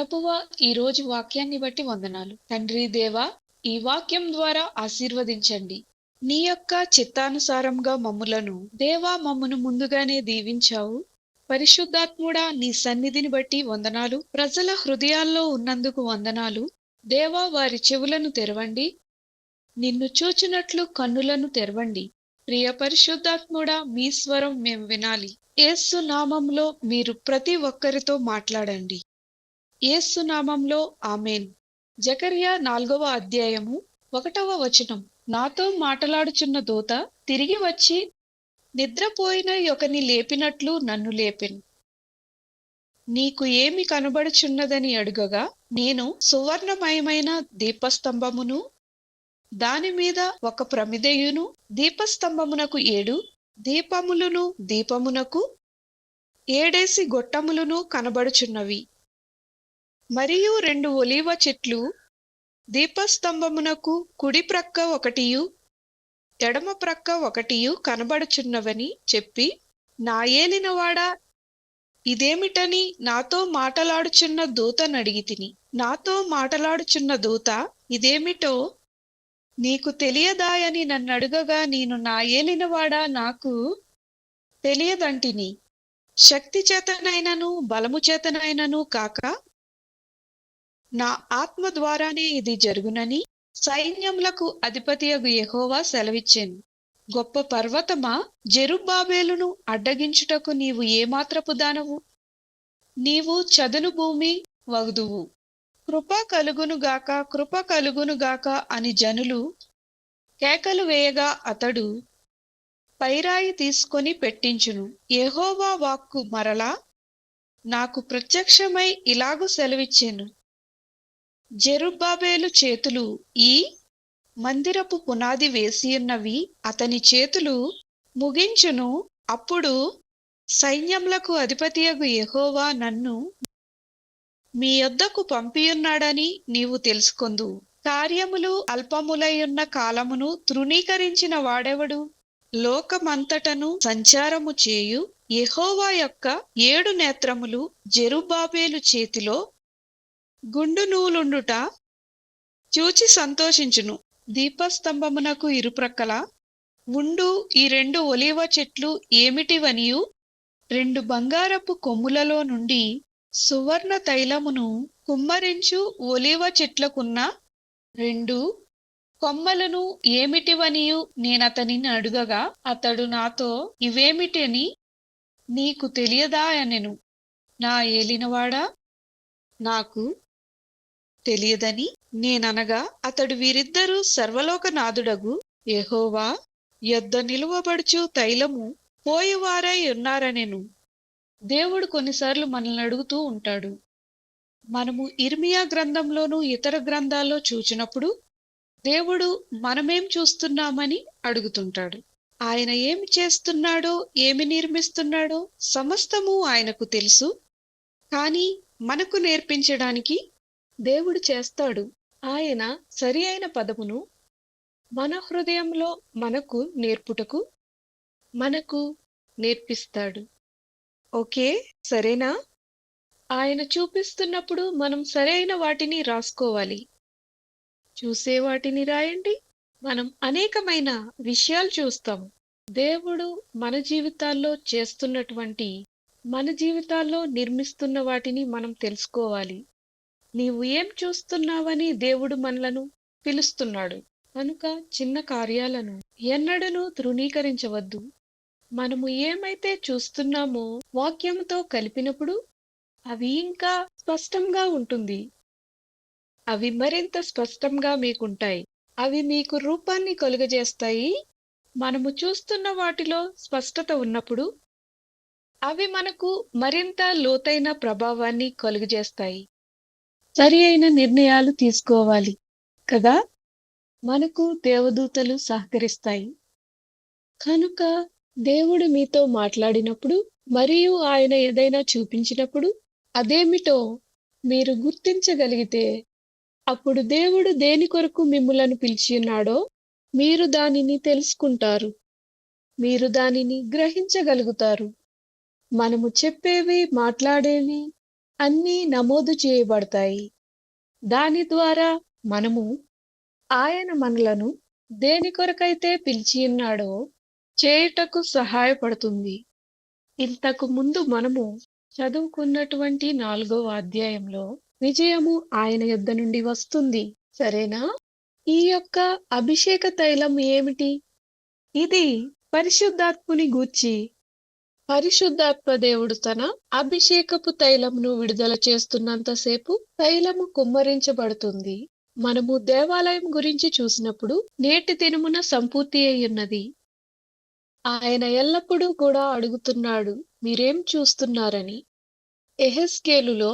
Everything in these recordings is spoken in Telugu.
ప్రభువా, ఈరోజు వాక్యాన్ని బట్టి వందనాలు. తండ్రి దేవా, ఈ వాక్యం ద్వారా ఆశీర్వదించండి. నీ యొక్క చిత్తానుసారంగా మమ్మును ముందుగానే దీవించావు. పరిశుద్ధాత్ముడా, నీ సన్నిధిని బట్టి వందనాలు. ప్రజల హృదయాల్లో ఉన్నందుకు వందనాలు. దేవా, వారి చెవులను తెరవండి. నిన్ను చూచునట్లు కన్నులను తెరవండి. ప్రియ పరిశుద్ధాత్ముడా, మీ స్వరం మేము వినాలి. యేసు నామంలో మీరు ప్రతి ఒక్కరితో మాట్లాడండి. యేసు నామంలో ఆమేన్. జకర్యా 4వ అధ్యాయము 1వ వచనం. నాతో మాటలాడుచున్న దూత తిరిగి వచ్చి నిద్రపోయిన యొకని లేపినట్లు నన్ను లేపెను. నీకు ఏమి కనబడుచున్నదని అడుగగా, నేను సువర్ణమయమైన దీపస్తంభమును, దానిమీద ఒక ప్రమిదెయును, దీపస్తంభమునకు 7 దీపములను, దీపమునకు 7 గొట్టములను కనబడుచున్నవి. మరియు 2 ఒలీవ చెట్లు దీపస్తంభమునకు కుడి ప్రక్క ఒకటియు, ఎడమ ప్రక్క ఒకటియు కనబడుచున్నవని చెప్పి, నా ఏలినవాడా, ఇదేమిటని నాతో మాటలాడుచున్న దూతనడిగితిని. నాతో మాటలాడుచున్న దూత, ఇదేమిటో నీకు తెలియదాయని నన్నడుగగా, నేను నా ఏలినవాడా, నాకు తెలియదంటిని. శక్తి చేతనైనను బలము చేతనైనను కాక, నా ఆత్మ ద్వారానే ఇది జరుగునని సైన్యములకు అధిపతియగు యెహోవా సెలవిచ్చెను. గొప్ప పర్వతమా, జెరుబ్బాబెలును అడ్డగించుటకు నీవు ఏమాత్రపు దానవు? నీవు చదును భూమి వగుదువు. కృప కలుగునుగాక, కృప కలుగునుగాక అని జనులు కేకలు వేయగా, అతడు పైరాయి తీసుకొని పెట్టించును. యెహోవా వాక్కు మరలా నాకు ప్రత్యక్షమై ఇలాగు సెలవిచ్చెను. జెరుబ్బాబెలు చేతులు ఈ మందిరపు పునాది వేసియున్నవి, అతని చేతులు ముగించును. అప్పుడు సైన్యములకు అధిపతియగు యెహోవా నన్ను మీ యొద్దకు పంపియున్నాడని నీవు తెలుసుకొందువు. కార్యములు అల్పములైయున్న కాలమును తృణీకరించిన వాడెవడు? లోకమంతటను సంచారము చేయు యెహోవా యొక్క 7 నేత్రములు జెరుబ్బాబెలు చేతిలో గుండు నూలుండుట చూచి సంతోషించును. దీపస్తంభమునకు ఇరుప్రక్కల ఉండు ఈ 2 ఒలీవ చెట్లు ఏమిటివనియు, 2 బంగారపు కొమ్ములలో నుండి సువర్ణ తైలమును కుమ్మరించు ఒలీవ చెట్లకున్న 2 కొమ్మలను ఏమిటివనియు నేనతనిని అడుగగా, అతడు నాతో, ఇవేమిటని నీకు తెలియదా అనెను. నా ఏలినవాడా, నాకు తెలియదని నేననగా, అతడు, వీరిద్దరూ సర్వలోకనాథుడగు యెహోవా యొద్ద నిలువబడుచు తైలము పోయేవారై ఉన్నారనెను. దేవుడు కొన్నిసార్లు మనల్ని అడుగుతూ ఉంటాడు. మనము ఇర్మియా గ్రంథంలోనూ ఇతర గ్రంథాల్లో చూచినప్పుడు దేవుడు మనమేం చూస్తున్నామని అడుగుతుంటాడు. ఆయన ఏమి చేస్తున్నాడో, ఏమి నిర్మిస్తున్నాడో సమస్తము ఆయనకు తెలుసు. కానీ మనకు నేర్పించడానికి దేవుడు చేస్తాడు. ఆయన సరి అయిన పదమును మన హృదయంలో మనకు నేర్పుటకు మనకు నేర్పిస్తాడు. ఓకే, సరేనా? ఆయన చూపిస్తున్నప్పుడు మనం సరైన వాటిని రాసుకోవాలి. చూసే వాటిని రాయండి. మనం అనేకమైన విషయాలు చూస్తాం. దేవుడు మన జీవితాల్లో చేస్తున్నటువంటి, మన జీవితాల్లో నిర్మిస్తున్న వాటిని మనం తెలుసుకోవాలి. నీవు ఏం చూస్తున్నావని దేవుడు మనలను పిలుస్తున్నాడు. కనుక చిన్న కార్యాలను ఎన్నడూ తృణీకరించవద్దు. మనము ఏమైతే చూస్తున్నామో వాక్యంతో కలిపినప్పుడు అవి ఇంకా స్పష్టంగా ఉంటుంది. అవి మరింత స్పష్టంగా మీకుంటాయి. అవి మీకు రూపాన్ని కలుగజేస్తాయి. మనము చూస్తున్న వాటిలో స్పష్టత ఉన్నప్పుడు అవి మనకు మరింత లోతైన ప్రభావాన్ని కలుగజేస్తాయి. సరి అయిన నిర్ణయాలు తీసుకోవాలి కదా. మనకు దేవదూతలు సహకరిస్తాయి. కనుక దేవుడు మీతో మాట్లాడినప్పుడు మరియు ఆయన ఏదైనా చూపించినప్పుడు అదేమిటో మీరు గుర్తించగలిగితే, అప్పుడు దేవుడు దేని కొరకు మిమ్ములను పిలిచియున్నాడో మీరు దానిని తెలుసుకుంటారు. మీరు దానిని గ్రహించగలుగుతారు. మనము చెప్పేవి, మాట్లాడేవి అన్నీ నమోదు చేయబడతాయి. దాని ద్వారా మనము ఆయన మనలను దేని కొరకైతే పిలిచియున్నాడో చేయుటకు సహాయపడుతుంది. ఇంతకు ముందు మనము చదువుకున్నటువంటి 4వ అధ్యాయంలో విజయము ఆయన యొద్ద నుండి వస్తుంది. సరేనా? ఈ యొక్క అభిషేక తైలం ఏమిటి? ఇది పరిశుద్ధాత్ముని గూర్చి పరిశుద్ధాత్మ దేవుడు తన అభిషేకపు తైలమును విడుదల చేస్తున్నంతసేపు తైలము కుమ్మరించబడుతుంది. మనము దేవాలయం గురించి చూసినప్పుడు నేటి దినమున సంపూర్తి అయ్యున్నది. ఆయన ఎల్లప్పుడూ కూడా అడుగుతున్నాడు, మీరేం చూస్తున్నారని. యెహెజ్కేలులో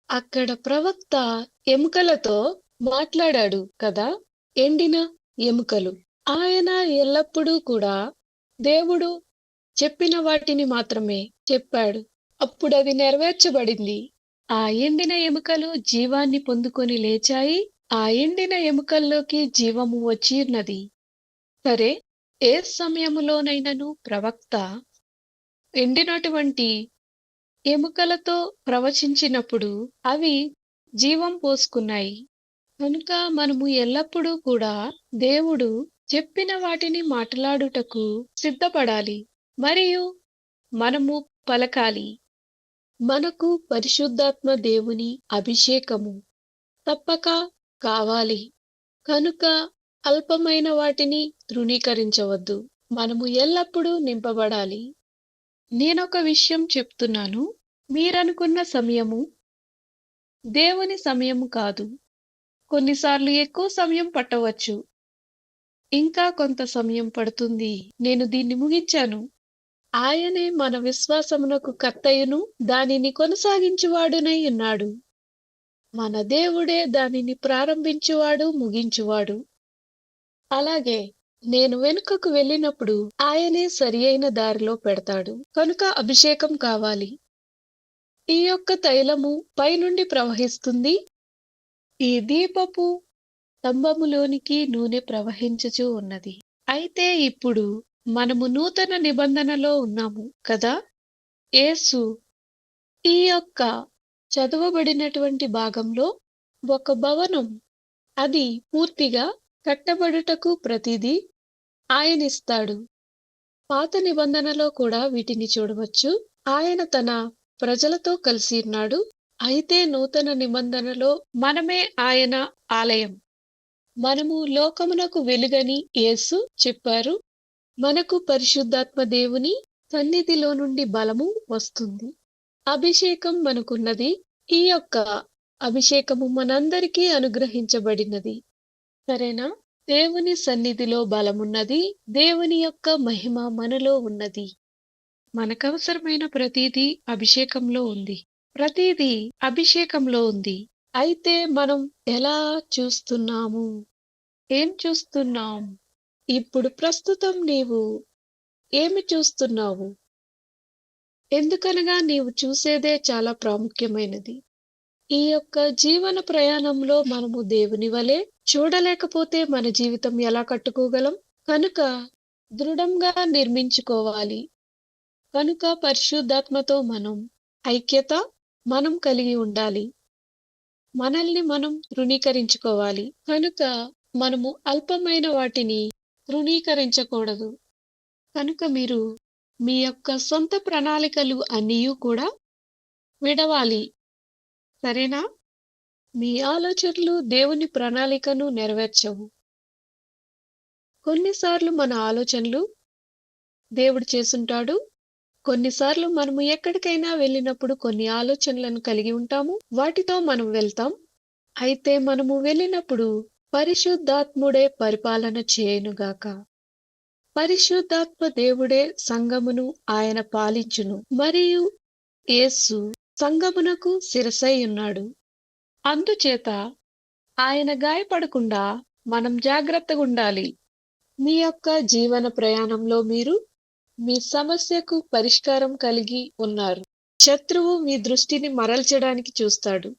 అక్కడ ప్రవక్త ఎముకలతో మాట్లాడాడు కదా, ఎండిన ఎముకలు. ఆయన ఎల్లప్పుడూ కూడా దేవుడు చెప్పిన వాటిని మాత్రమే చెప్పాడు. అప్పుడది నెరవేర్చబడింది. ఆ ఎండిన ఎముకలు జీవాన్ని పొందుకొని లేచాయి. ఆ ఎండిన ఎముకల్లోకి జీవము వచ్చి ఉన్నది. సరే, ఏ సమయములోనైనను ప్రవక్త ఎండినటువంటి ఎముకలతో ప్రవచించినప్పుడు అవి జీవం పోసుకున్నాయి. కనుక మనము ఎల్లప్పుడూ కూడా దేవుడు చెప్పిన వాటిని మాట్లాడుటకు సిద్ధపడాలి. మరియు మనము పలకాలి. మనకు పరిశుద్ధాత్మ దేవుని అభిషేకము తప్పక కావాలి. కనుక అల్పమైన వాటిని తృణీకరించవద్దు. మనము ఎల్లప్పుడూ నింపబడాలి. నేనొక విషయం చెప్తున్నాను. మీరనుకున్న సమయము దేవుని సమయము కాదు. కొన్నిసార్లు ఎక్కువ సమయం పట్టవచ్చు. ఇంకా కొంత సమయం పడుతుంది. నేను దీన్ని ముగించాను. ఆయనే మన విశ్వాసమునకు కర్తయును దానిని కొనసాగించువాడునై ఉన్నాడు. మన దేవుడే దానిని ప్రారంభించువాడు, ముగించువాడు. అలాగే నేను వెనుకకు వెళ్ళినప్పుడు ఆయనే సరియైన దారిలో పెడతాడు. కనుక అభిషేకం కావాలి. ఈ యొక్క తైలము పైనుండి ప్రవహిస్తుంది. ఈ దీపపు స్తంభములోనికి నూనె ప్రవహించుచూ ఉన్నది. అయితే ఇప్పుడు మనము నూతన నిబంధనలో ఉన్నాము కదా. యేసు ఈ యొక్క చదవబడినటువంటి భాగంలో ఒక భవనం అది పూర్తిగా కట్టబడుటకు ప్రతిదీ ఆయనిస్తాడు. పాత నిబంధనలో కూడా వీటిని చూడవచ్చు. ఆయన తన ప్రజలతో కలిసి ఉన్నాడు. అయితే నూతన నిబంధనలో మనమే ఆయన ఆలయం. మనము లోకమునకు వెలుగని యేసు చెప్పారు. మనకు పరిశుద్ధాత్మ దేవుని సన్నిధిలో నుండి బలము వస్తుంది. అభిషేకం మనకున్నది. ఈ యొక్క అభిషేకము మనందరికీ అనుగ్రహించబడినది. సరేనా? దేవుని సన్నిధిలో బలమున్నది. దేవుని యొక్క మహిమ మనలో ఉన్నది. మనకవసరమైన ప్రతిదీ అభిషేకంలో ఉంది. ప్రతిదీ అభిషేకంలో ఉంది. అయితే మనం ఎలా చూస్తున్నాము? ఏం చూస్తున్నాం? ఇప్పుడు ప్రస్తుతం నీవు ఏమి చూస్తున్నావు? ఎందుకనగా నీవు చూసేదే చాలా ప్రాముఖ్యమైనది. ఈ యొక్క జీవన ప్రయాణంలో మనము దేవుని వలె చూడలేకపోతే మన జీవితం ఎలా కట్టుకోగలం? కనుక దృఢంగా నిర్మించుకోవాలి. కనుక పరిశుద్ధాత్మతో ఐక్యత మనం కలిగి ఉండాలి. మనల్ని మనం తృణీకరించుకోవాలి. కనుక మనము అల్పమైన వాటిని తృణీకరించకూడదు. కనుక మీరు మీ యొక్క సొంత ప్రణాళికలు అన్నీయూ కూడా విడవాలి. సరేనా? మీ ఆలోచనలు దేవుని ప్రణాళికను నెరవేర్చవు. కొన్నిసార్లు మన ఆలోచనలు దేవుడు చేసుంటాడు. కొన్నిసార్లు మనము ఎక్కడికైనా వెళ్ళినప్పుడు కొన్ని ఆలోచనలను కలిగి ఉంటాము. వాటితో మనం వెళ్తాం. అయితే మనము వెళ్ళినప్పుడు పరిశుద్ధాత్ముడే పరిపాలన చేయునుగాక. పరిశుద్ధాత్మ దేవుడే సంఘమును ఆయన పాలించును. మరియు యేసు సంఘమునకు శిరసై ఉన్నాడు. అందుచేత ఆయన గాయపడకుండా మనం జాగ్రత్తగా ఉండాలి. మీ యొక్క జీవన ప్రయాణంలో మీరు మీ సమస్యకు పరిష్కారం కలిగి ఉన్నారు. శత్రువు మీ దృష్టిని మరల్చడానికి చూస్తాడు.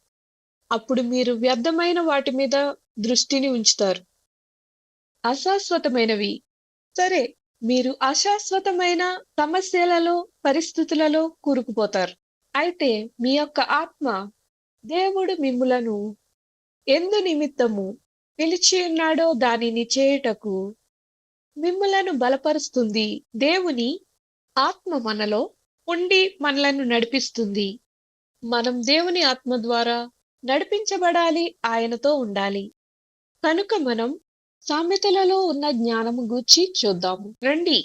అప్పుడు మీరు వ్యర్థమైన వాటి మీద దృష్టిని ఉంచుతారు. అశాశ్వతమైనవి. సరే, మీరు అశాశ్వతమైన సమస్యలలో, పరిస్థితులలో కూరుకుపోతారు. అయితే మీ యొక్క ఆత్మ దేవుడు మిమ్ములను ఎందు నిమిత్తము పిలిచి ఉన్నాడో దానిని చేయుటకు మిమ్ములను బలపరుస్తుంది. దేవుని ఆత్మ మనలో ఉండి మనలను నడిపిస్తుంది. మనం దేవుని ఆత్మ ద్వారా నడిపించబడాలి, ఆయనతో ఉండాలి. కనుక మనం సామెతలలో ఉన్న జ్ఞానము గూర్చి చూద్దాము. రండి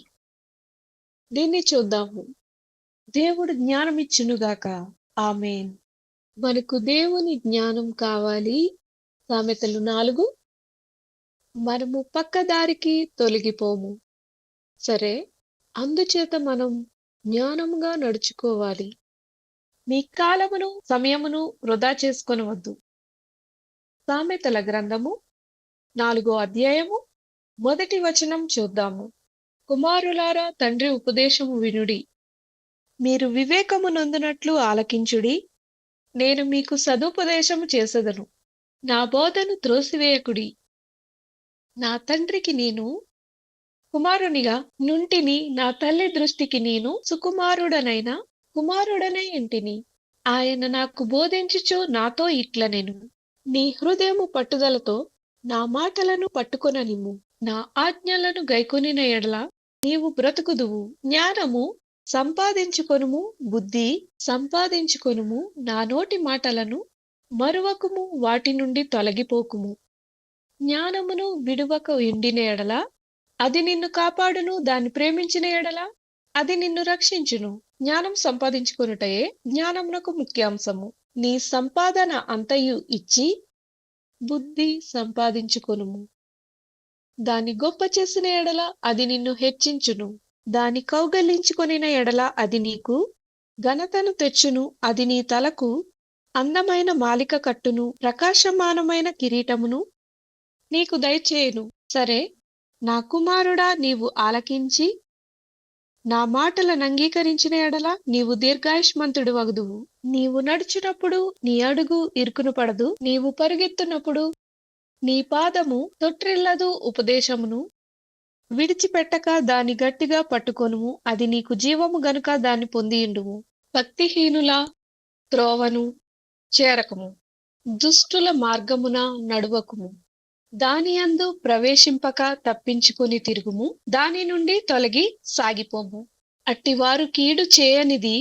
దీన్ని చూద్దాము. దేవుడు జ్ఞానమిచ్చునుగాక. ఆమేన్. మనకు దేవుని జ్ఞానం కావాలి. సామెతలు 4. మనము పక్కదారికి తొలగిపోము. సరే, అందుచేత మనం జ్ఞానముగా నడుచుకోవాలి. మీ కాలమును సమయమును వృధా చేసుకొనవద్దు. సామెతల గ్రంథము 4వ అధ్యాయము 1వ వచనం చూద్దాము. కుమారులారా, తండ్రి ఉపదేశము వినుడి. మీరు వివేకము నొందినట్లు ఆలకించుడి. నేను మీకు సదుపదేశము చేసెదను. నా బోధను త్రోసివేయకుడి. నా తండ్రికి నేను కుమారునిగా నుంటిని, నా తల్లి దృష్టికి నేను సుకుమారుడనైన కుమారుడనై ఇంటిని. ఆయన నాకు బోధించుచు నాతో ఇట్లనెను, నీ హృదయము పట్టుదలతో నా మాటలను పట్టుకొననిమ్ము. నా ఆజ్ఞలను గైకొనిన ఎడల నీవు బ్రతుకుదువు. జ్ఞానము సంపాదించుకొనుము, బుద్ధి సంపాదించుకొనుము. నా నోటి మాటలను మరువకుము, వాటి నుండి తొలగిపోకుము. జ్ఞానమును విడువక ఉండిన ఎడల అది నిన్ను కాపాడును. దాన్ని ప్రేమించిన ఎడల అది నిన్ను రక్షించును. జ్ఞానం సంపాదించుకొనుటయే జ్ఞానమునకు ముఖ్యాంశము. నీ సంపాదన అంతయు ఇచ్చి బుద్ధి సంపాదించుకొనుము. దాని గొప్ప చేసిన ఎడల అది నిన్ను హెచ్చించును. దాని కౌగలించుకొనిన ఎడల అది నీకు ఘనతను తెచ్చును. అది నీ తలకు అందమైన మాలిక కట్టును, ప్రకాశమానమైన కిరీటమును నీకు దయచేయును. సరే, నా కుమారుడా, నీవు ఆలకించి నా మాటలను అంగీకరించిన ఎడల నీవు దీర్ఘాయుష్మంతుడు వగుదువు. నీవు నడుచునప్పుడు నీ అడుగు ఇరుకును పడదు. నీవు పరుగెత్తునప్పుడు నీ పాదము తొట్రిల్లదు. ఉపదేశమును విడిచిపెట్టక దాని గట్టిగా పట్టుకొనుము. అది నీకు జీవము గనుక దాన్ని పొందియుండుము. భక్తిహీనుల త్రోవను చేరకము, దుష్టుల మార్గమున నడువకుము. దాని యందు ప్రవేశింపక తప్పించుకొని తిరుగుము. దాని నుండి తొలగి సాగిపోము. అట్టివారు కీడు చేయనిది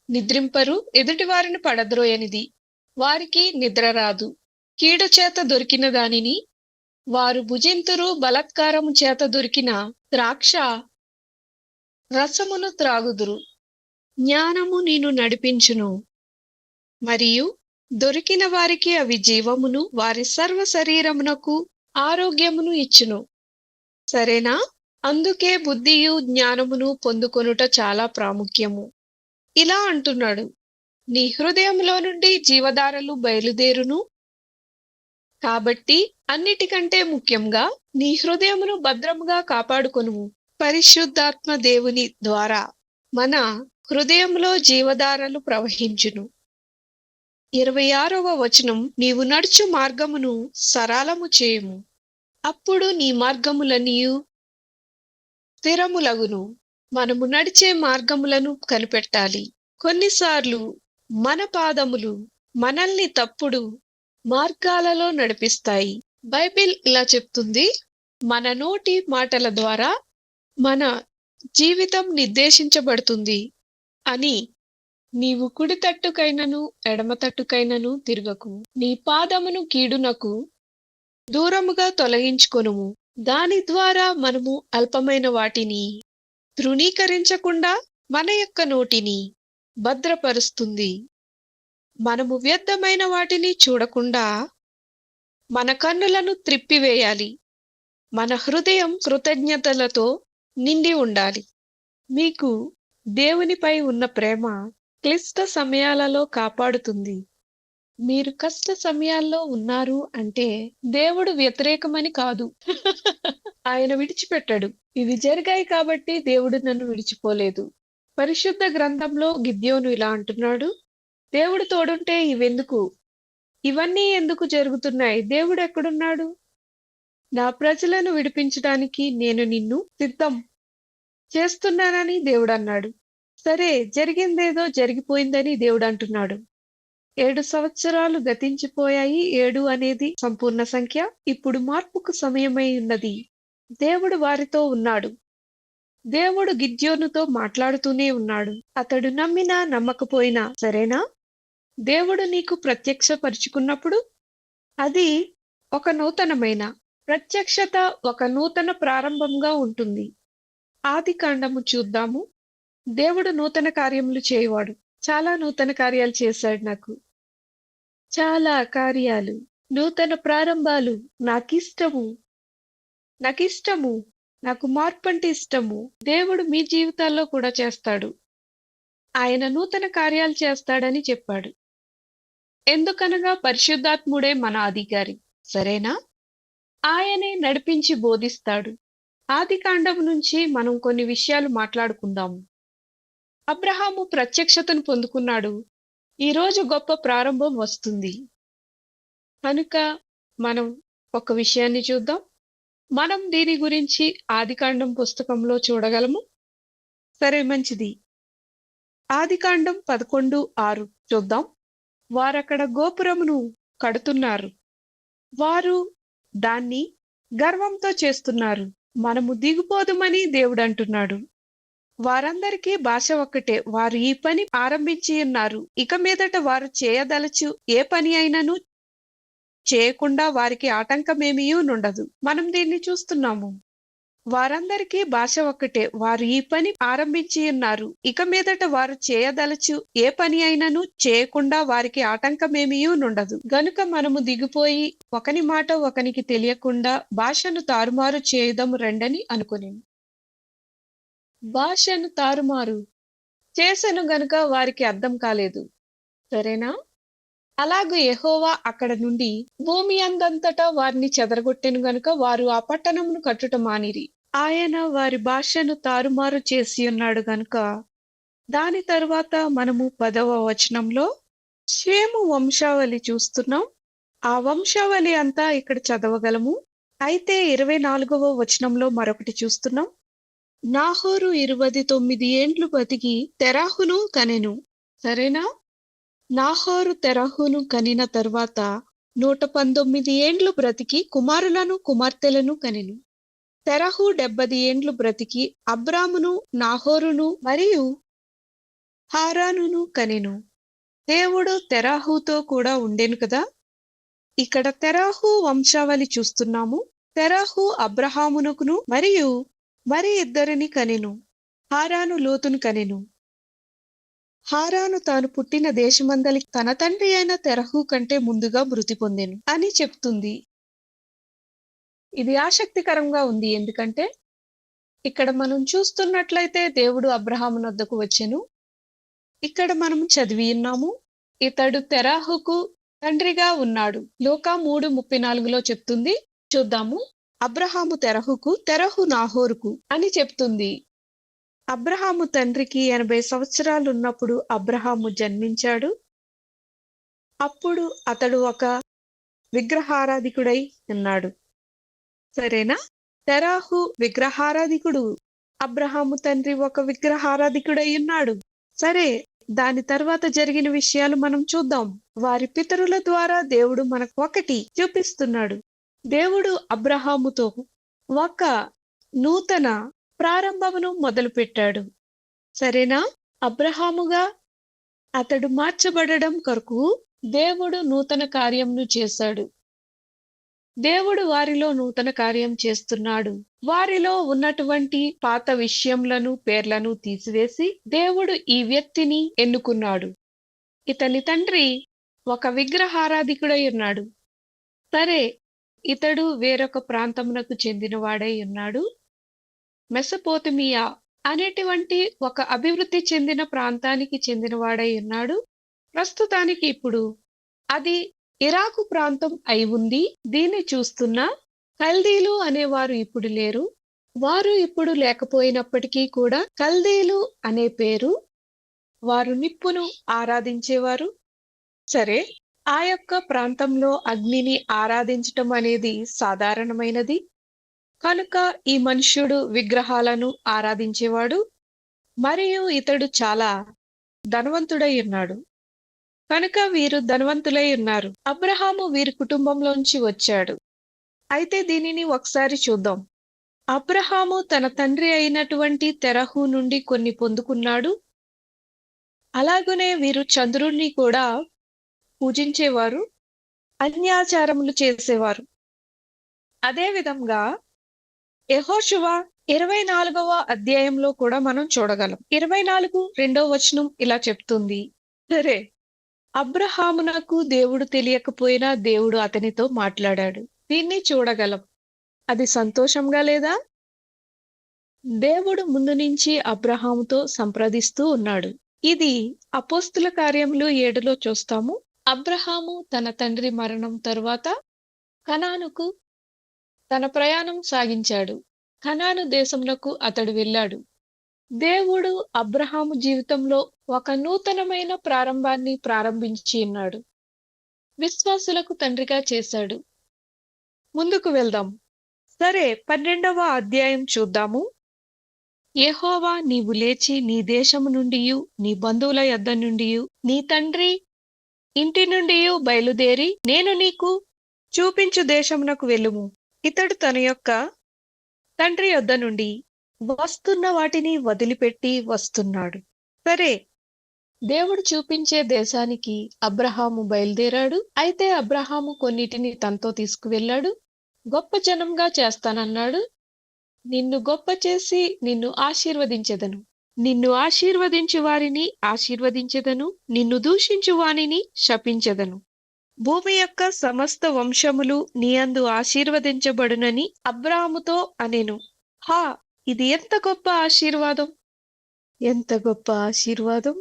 నిద్రింపరు, ఎదుటివారిని పడద్రోయనిది వారికి నిద్ర రాదు. కీడు చేత దొరికిన దానిని వారు భుజింతురు. బలాత్కారము చేత దొరికిన ద్రాక్ష రసమును త్రాగుదురు. జ్ఞానము నిన్ను నడిపించును, మరియు దొరికిన వారికి అవి జీవమును, వారి సర్వ శరీరమునకు ఆరోగ్యమును ఇచ్చును. సరేనా? అందుకే బుద్ధియు జ్ఞానమును పొందుకొనుట చాలా ప్రాముఖ్యము. ఇలా అంటున్నాడు, నీ హృదయంలో నుండి జీవధారలు బయలుదేరును. కాబట్టి అన్నిటికంటే ముఖ్యంగా నీ హృదయమును భద్రముగా కాపాడుకొనుము. పరిశుద్ధాత్మ దేవుని ద్వారా మన హృదయంలో జీవధారలు ప్రవహించును. 26వ వచనం, నీవు నడుచు మార్గమును సరళము చేయుము. అప్పుడు నీ మార్గములనియు స్థిరములగును. మనము నడిచే మార్గములను కనిపెట్టాలి. కొన్నిసార్లు మన పాదములు మనల్ని తప్పుడు మార్గాలలో నడిపిస్తాయి. బైబిల్ ఇలా చెప్తుంది, మన నోటి మాటల ద్వారా మన జీవితం నిర్దేశించబడుతుంది అని. నీవు కుడి తట్టుకైనను ఎడమ తట్టుకైనను తిరగకు. నీ పాదమును కీడునకు దూరముగా తొలగించుకొనుము. దాని ద్వారా మనము అల్పమైన వాటిని తృణీకరించకుండా మన యొక్క నోటిని భద్రపరుస్తుంది. మనము వ్యర్థమైన వాటిని చూడకుండా మన కన్నులను త్రిప్పివేయాలి. మన హృదయం కృతజ్ఞతలతో నిండి ఉండాలి. మీకు దేవునిపై ఉన్న ప్రేమ క్లిష్ట సమయాలలో కాపాడుతుంది. మీరు కష్ట సమయాల్లో ఉన్నారు అంటే దేవుడు వ్యతిరేకమని కాదు. ఆయన విడిచిపెట్టడు. ఇవి జరిగాయి కాబట్టి దేవుడు నన్ను విడిచిపోలేదు. పరిశుద్ధ గ్రంథంలో గిద్యోను ఇలా అంటున్నాడు, దేవుడు తోడుంటే ఇవన్నీ ఎందుకు జరుగుతున్నాయి? దేవుడు ఎక్కడున్నాడు? నా ప్రజలను విడిపించడానికి నేను నిన్ను సిద్ధం చేస్తున్నానని దేవుడు అన్నాడు. సరే, జరిగిందేదో జరిగిపోయిందని దేవుడు అంటున్నాడు. 7 సంవత్సరాలు గతించిపోయాయి. 7 అనేది సంపూర్ణ సంఖ్య. ఇప్పుడు మార్పుకు సమయమై ఉన్నది. దేవుడు వారితో ఉన్నాడు. దేవుడు గిద్యోనుతో మాట్లాడుతూనే ఉన్నాడు. అతడు నమ్మినా నమ్మకపోయినా సరేనా? దేవుడు నీకు ప్రత్యక్షపరుచుకున్నప్పుడు అది ఒక నూతనమైన ప్రత్యక్షత, ఒక నూతన ప్రారంభంగా ఉంటుంది. ఆదికాండము చూద్దాము. దేవుడు నూతన కార్యములు చేయవాడు. చాలా నూతన కార్యాలు చేశాడు నాకు. చాలా కార్యాలు, నూతన ప్రారంభాలు నాకిష్టము. నాకిష్టము. నాకు మార్పంటే ఇష్టము. దేవుడు మీ జీవితాల్లో కూడా చేస్తాడు. ఆయన నూతన కార్యాలు చేస్తాడని చెప్పాడు. ఎందుకనగా పరిశుద్ధాత్ముడే మన అధికారి. సరేనా? ఆయనే నడిపించి బోధిస్తాడు. ఆదికాండం నుంచి మనం కొన్ని విషయాలు మాట్లాడుకుందాము. అబ్రహాము ప్రత్యక్షతను పొందుకున్నాడు. ఈరోజు గొప్ప ప్రారంభం వస్తుంది. కనుక మనం ఒక విషయాన్ని చూద్దాం. మనం దీని గురించి ఆదికాండం పుస్తకంలో చూడగలము. సరే, మంచిది. ఆదికాండం 11:6 చూద్దాం. వారక్కడ గోపురమును కడుతున్నారు. వారు దాన్ని గర్వంతో చేస్తున్నారు. మనము దిగిపోదుమని దేవుడంటున్నాడు. వారందరికీ భాష ఒక్కటే. వారు ఈ పని ఆరంభించి ఉన్నారు. ఇక మీదట వారు చేయదలచు ఏ పని అయినను చేయకుండా వారికి ఆటంకమేమీయూ నుండదు. మనం దీన్ని చూస్తున్నాము. వారందరికీ భాష ఒక్కటే. వారు ఈ పని ఆరంభించి ఉన్నారు. ఇక మీదట వారు చేయదలచు ఏ పని అయినను చేయకుండా వారికి ఆటంకమేమీయూ నుండదు. గనుక మనము దిగిపోయి ఒకని మాట ఒకనికి తెలియకుండా భాషను తారుమారు చేయుదము రండని అనుకుని భాషను తారుమారు చేసెను గనుక వారికి అర్థం కాలేదు. సరేనా? అలాగే యెహోవా అక్కడ నుండి భూమి అందంతటా వారిని చెదరగొట్టెను గనుక వారు ఆ పట్టణమును కట్టుట మానిరి. ఆయన వారి భాషను తారుమారు చేసి ఉన్నాడు గనుక. దాని తరువాత మనము 10వ వచనంలో షేము వంశావళి చూస్తున్నాం. ఆ వంశావళి అంతా ఇక్కడ చదవగలము. అయితే 24వ వచనంలో మరొకటి చూస్తున్నాం. నాహోరు 29 ఏండ్లు బతికి తెరాహును కనెను. సరేనా? నాహోరు తెరహును కనిన తరువాత 119 ఏండ్లు బ్రతికి కుమారులను కుమార్తెలను కనెను. తెరహు 70 ఏండ్లు బ్రతికి అబ్రామును నాహోరును మరియు హారానును కనెను. దేవుడు తెరాహుతో కూడా ఉండెను కదా. ఇక్కడ తెరాహు వంశావళి చూస్తున్నాము. తెరాహు అబ్రహామునకును మరియు మరి ఇద్దరిని కనెను. హారాను లోతును కనెను. హారాను తాను పుట్టిన దేశమందలి తన తండ్రి అయిన తెరహు కంటే ముందుగా మృతి పొందెను అని చెప్తుంది. ఇది ఆసక్తికరంగా ఉంది. ఎందుకంటే ఇక్కడ మనం చూస్తున్నట్లయితే దేవుడు అబ్రహాము వద్దకు వచ్చెను. ఇక్కడ మనం చదివి ఉన్నాము. ఇతడు తెరాహుకు తండ్రిగా ఉన్నాడు. లూకా 3:34లో చెప్తుంది. చూద్దాము. అబ్రహాము తెరహుకు, తెరహు నాహోరుకు అని చెప్తుంది. అబ్రహాము తండ్రికి 80 సంవత్సరాలు ఉన్నప్పుడు అబ్రహాము జన్మించాడు. అప్పుడు అతడు ఒక విగ్రహారాధికుడై ఉన్నాడు. సరేనా? తెరాహు విగ్రహారాధికుడు. అబ్రహాము తండ్రి ఒక విగ్రహారాధికుడై ఉన్నాడు. సరే, దాని తర్వాత జరిగిన విషయాలు మనం చూద్దాం. వారి పితరుల ద్వారా దేవుడు మనకు ఒకటి చూపిస్తున్నాడు. దేవుడు అబ్రహాముతో ఒక నూతన ప్రారంభమును మొదలుపెట్టాడు. సరేనా? అబ్రహాముగా అతడు మార్చబడడం కొరకు దేవుడు నూతన కార్యమును చేశాడు. దేవుడు వారిలో నూతన కార్యం చేస్తున్నాడు. వారిలో ఉన్నటువంటి పాత విషయములను, పేర్లను తీసివేసి దేవుడు ఈ వ్యక్తిని ఎన్నుకున్నాడు. ఇతని తండ్రి ఒక విగ్రహారాధికుడై ఉన్నాడు. సరే, ఇతడు వేరొక ప్రాంతమునకు చెందినవాడై ఉన్నాడు. మెసపోతమియా అనేటువంటి ఒక అభివృద్ధి చెందిన ప్రాంతానికి చెందినవాడై ఉన్నాడు. ప్రస్తుతానికి ఇప్పుడు అది ఇరాకు ప్రాంతం అయి ఉంది. దీన్ని చూస్తున్న కల్దీలు అనేవారు ఇప్పుడు లేరు. వారు ఇప్పుడు లేకపోయినప్పటికీ కూడా కల్దీలు అనే పేరు, వారు నిప్పును ఆరాధించేవారు. సరే, ఆ యొక్క ప్రాంతంలో అగ్నిని ఆరాధించటం అనేది సాధారణమైనది. కనుక ఈ మనుష్యుడు విగ్రహాలను ఆరాధించేవాడు. మరియు ఇతడు చాలా ధనవంతుడై ఉన్నాడు. కనుక వీరు ధనవంతులై ఉన్నారు. అబ్రహాము వీరి కుటుంబంలోంచి వచ్చాడు. అయితే దీనిని ఒకసారి చూద్దాం. అబ్రహాము తన తండ్రి అయినటువంటి తెరహు నుండి కొన్ని పొందుకున్నాడు. అలాగనే వీరు చంద్రుణ్ణి కూడా పూజించేవారు, అన్యాచారములు చేసేవారు. అదే విధంగా యెహోషువ 24వ అధ్యాయంలో కూడా మనం చూడగలం. 24 రెండో వచనం ఇలా చెప్తుంది. సరే, అబ్రహామునకు దేవుడు తెలియకపోయినా దేవుడు అతనితో మాట్లాడాడు. దీన్ని చూడగలం. అది సంతోషంగా లేదా? దేవుడు ముందు నుంచి అబ్రహాముతో సంప్రదిస్తూ ఉన్నాడు. ఇది అపోస్తుల కార్యములు 7లో చూస్తాము. అబ్రహాము తన తండ్రి మరణం తరువాత కనానుకు తన ప్రయాణం సాగించాడు. కనాను దేశమునకు అతడు వెళ్ళాడు. దేవుడు అబ్రహాము జీవితంలో ఒక నూతనమైన ప్రారంభాన్ని ప్రారంభించి ఉన్నాడు. విశ్వాసులకు తండ్రిగా చేశాడు. ముందుకు వెళ్దాం. సరే, 12వ అధ్యాయం చూద్దాము. యెహోవా, నీవు లేచి నీ దేశము నుండియు నీ బంధువుల యొద్ద నుండియు నీ తండ్రి ఇంటి నుండియు బయలుదేరి నేను నీకు చూపించు దేశమునకు వెళ్ళుము. ఇతడు తన యొక్క తండ్రి యొద్ద నుండి వస్తున్న వాటిని వదిలిపెట్టి వస్తున్నాడు. సరే, దేవుడు చూపించే దేశానికి అబ్రహాము బయలుదేరాడు. అయితే అబ్రహాము కొన్నిటిని తనతో తీసుకువెళ్ళాడు. గొప్ప జనంగా చేస్తానన్నాడు. నిన్ను గొప్ప చేసి నిన్ను ఆశీర్వదించెదను. నిన్ను ఆశీర్వదించు వారిని ఆశీర్వదించెదను. నిన్ను దూషించు వానిని శపించెదను. భూమి యొక్క సమస్త వంశములు నీయందు ఆశీర్వదించబడునని అబ్రాహాముతో అనెను. హా, ఇది ఎంత గొప్ప ఆశీర్వాదం! ఎంత గొప్ప ఆశీర్వాదం!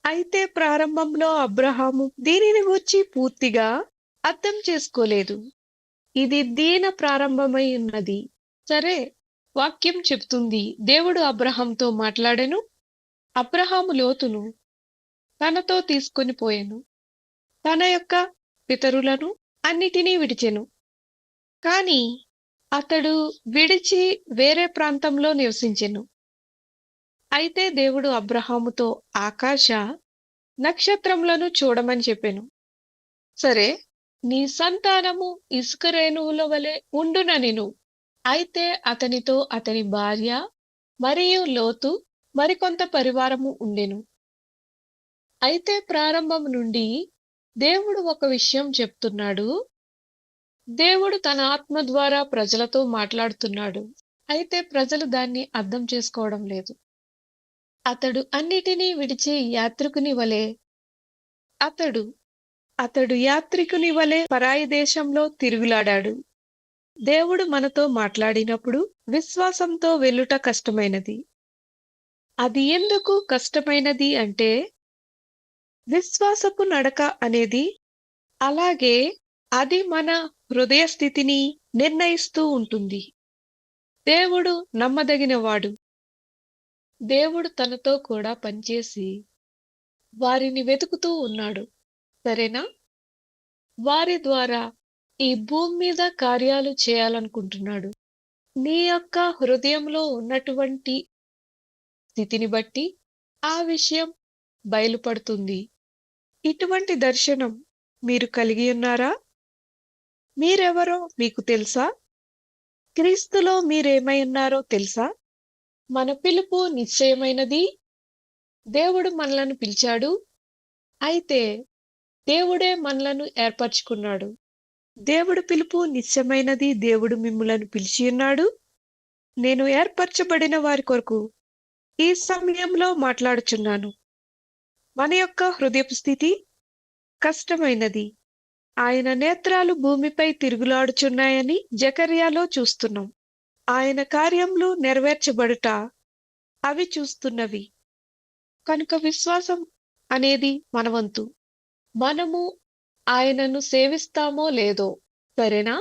అయితే ప్రారంభంలో అబ్రహాము దీనిని గూర్చి పూర్తిగా అర్థం చేసుకోలేదు. ఇది దీన ప్రారంభమై ఉన్నది. సరే, వాక్యం చెప్తుంది, దేవుడు అబ్రహాముతో మాట్లాడెను. అబ్రహాము లోతును తనతో తీసుకొని పోయెను. తన యొక్క పితరులను అన్నిటినీ విడిచెను. కాని అతడు విడిచి వేరే ప్రాంతంలో నివసించెను. అయితే దేవుడు అబ్రహాముతో ఆకాశ నక్షత్రములను చూడమని చెప్పెను. సరే, నీ సంతానము ఇసుక రేణువుల వలె ఉండుననెను. అయితే అతనితో అతని భార్య మరియు లోతు మరికొంత పరివారము ఉండెను. అయితే ప్రారంభం నుండి దేవుడు ఒక విషయం చెప్తున్నాడు. దేవుడు తన ఆత్మ ద్వారా ప్రజలతో మాట్లాడుతున్నాడు. అయితే ప్రజలు దాన్ని అర్థం చేసుకోవడం లేదు. అతడు అన్నిటినీ విడిచి యాత్రికుని వలె అతడు యాత్రికుని వలె పరాయి దేశంలో తిరుగులాడాడు. దేవుడు మనతో మాట్లాడినప్పుడు విశ్వాసంతో వెళ్ళుట కష్టమైనది. అది ఎందుకు కష్టమైనది అంటే, విశ్వాసపు నడక అనేది అలాగే అది మన హృదయ స్థితిని నిర్ణయిస్తూ ఉంటుంది. దేవుడు నమ్మదగినవాడు. దేవుడు తనతో కూడా పనిచేసి వారిని వెతుకుతూ ఉన్నాడు. సరేనా? వారి ద్వారా ఈ భూమి మీద కార్యాలు చేయాలనుకుంటున్నాడు. నీ యొక్క హృదయంలో ఉన్నటువంటి స్థితిని బట్టి ఆ విషయం బయలుపడుతుంది. ఇటువంటి దర్శనం మీరు కలిగి ఉన్నారా? మీరెవరో మీకు తెలుసా? క్రీస్తులో మీరేమై ఉన్నారో తెలుసా? మన పిలుపు నిశ్చయమైనది. దేవుడు మనలను పిలిచాడు. అయితే దేవుడే మనలను ఏర్పరచుకున్నాడు. దేవుడు పిలుపు నిశ్చయమైనది. దేవుడు మిమ్ములను పిలిచి ఉన్నాడు. నేను ఏర్పరచబడిన వారి కొరకు ఈ సమయంలో మాట్లాడుచున్నాను. మన యొక్క హృదయపు స్థితి కష్టమైనది. ఆయన నేత్రాలు భూమిపై తిరుగులాడుచున్నాయని జకర్యాలో చూస్తున్నాం. ఆయన కార్యములు నెరవేర్చబడుట అవి చూస్తున్నవి. కనుక విశ్వాసం అనేది మన వంతు. మనము ఆయనను సేవిస్తామో లేదో. సరేనా?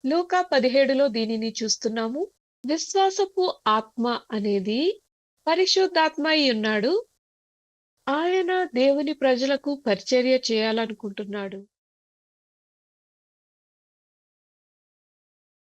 లూకా 17లో దీనిని చూస్తున్నాము. విశ్వాసపు ఆత్మ అనేది పరిశుద్ధాత్మ అయి ఉన్నాడు. ఆయన దేవుని ప్రజలకు పరిచర్య చేయాలనుకుంటున్నాడు.